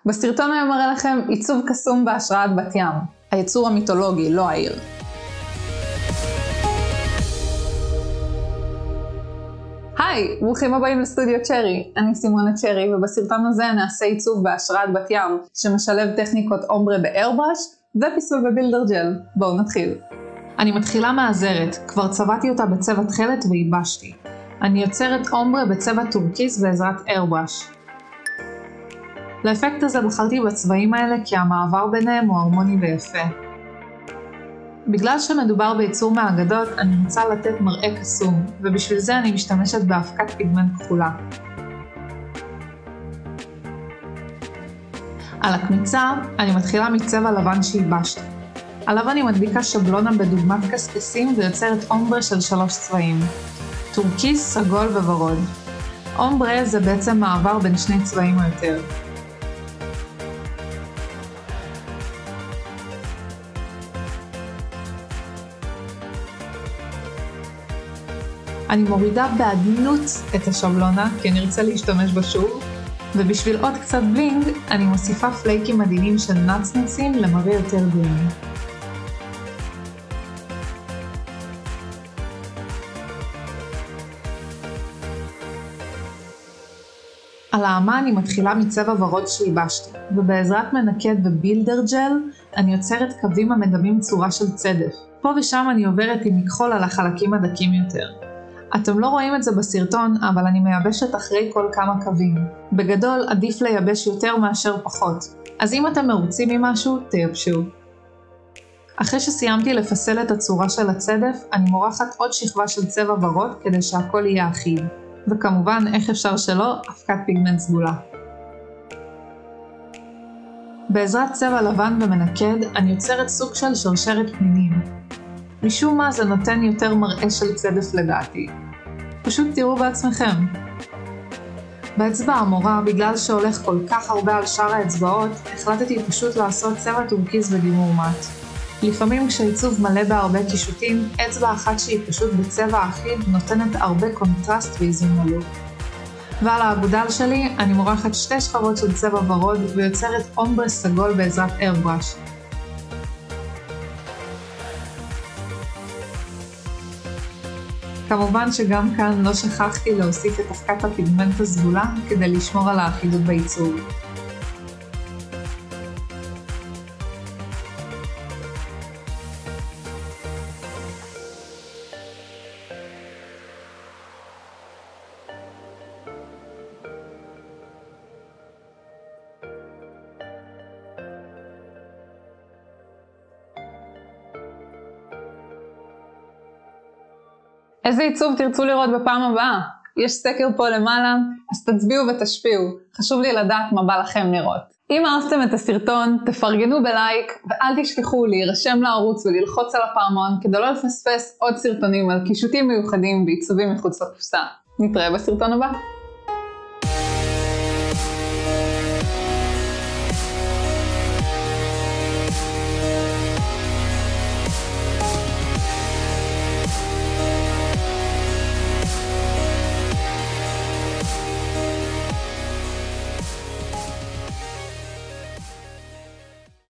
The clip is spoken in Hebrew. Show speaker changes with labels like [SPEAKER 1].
[SPEAKER 1] בסרטון היום מראה לכם עיצוב קסום בהשראת בת ים, היצור המיתולוגי, לא העיר. היי, ברוכים הבאים לסטודיו צ'רי, אני סימונה צ'רי, ובסרטון הזה נעשה עיצוב בהשראת בת ים, שמשלב טכניקות אומברה באיירבראש ופיסול בבילדר ג'ל. בואו נתחיל. אני מתחילה מהזרת, כבר צבעתי אותה בצבע תכלת וייבשתי. אני יוצרת אומברה בצבע טורקיז בעזרת איירבראש. לאפקט הזה בחרתי בצבעים האלה כי המעבר ביניהם הוא הרמוני ויפה. בגלל שמדובר ביצור מהאגדות, אני רוצה לתת מראה קסום, ובשביל זה אני משתמשת באבקת פיגמנט כחולה. על הקמיצה אני מתחילה מצבע לבן שייבשתי. עליו אני מדביקה שבלונה בדוגמת קסקסים ויוצרת אומברה של 3 צבעים. טורקיז, סגול וורוד. אומברה זה בעצם מעבר בין 2 צבעים או יותר. אני מורידה בעדינות את השבלונה, כי אני רוצה להשתמש בה שוב, ובשביל עוד קצת בלינג, אני מוסיפה פלייקים עדינים של נצנצים למראה יותר גויים. על האמה אני מתחילה מצבע ורוד שייבשתי, ובעזרת מנקד ובילדר ג'ל, אני יוצרת קווים המדמים צורה של צדף. פה ושם אני עוברת עם מכחול על החלקים הדקים יותר. אתם לא רואים את זה בסרטון, אבל אני מייבשת אחרי כל כמה קווים. בגדול, עדיף לייבש יותר מאשר פחות. אז אם אתם מרוצים ממשהו, תייבשו. אחרי שסיימתי לפסל את הצורה של הצדף, אני מורחת עוד שכבה של צבע ורוד כדי שהכל יהיה אחיד. וכמובן, איך אפשר שלא, אבקת פיגמנט סגולה. בעזרת צבע לבן ומנקד, אני יוצרת סוג של שרשרת פנינים. משום מה זה נותן יותר מראה של צדף לדעתי. פשוט תראו בעצמכם. באצבע המורה, בגלל שהולך כל כך הרבה על שאר האצבעות, החלטתי פשוט לעשות צבע טורקיז ודימור מט. לפעמים כשעיצוב מלא בהרבה קישוטים, אצבע אחת שהיא פשוט בצבע אחיד נותנת הרבה קונטרסט ואיזון מלוק. ועל האגודל שלי אני מורחת 2 שכבות של צבע ורוד ויוצרת אומברה סגול בעזרת איירבראש. כמובן שגם כאן לא שכחתי להוסיף את אבקת הפיגמנט הסגולה כדי לשמור על האחידות בעיצוב. איזה עיצוב תרצו לראות בפעם הבאה? יש סקר פה למעלה, אז תצביעו ותשפיעו. חשוב לי לדעת מה בא לכם לראות. אם אהבתם את הסרטון, תפרגנו בלייק, ואל תשכחו להירשם לערוץ וללחוץ על הפעמון, כדי לא לפספס עוד סרטונים על קישוטים מיוחדים ועיצובים מחוץ לקופסה. נתראה בסרטון הבא.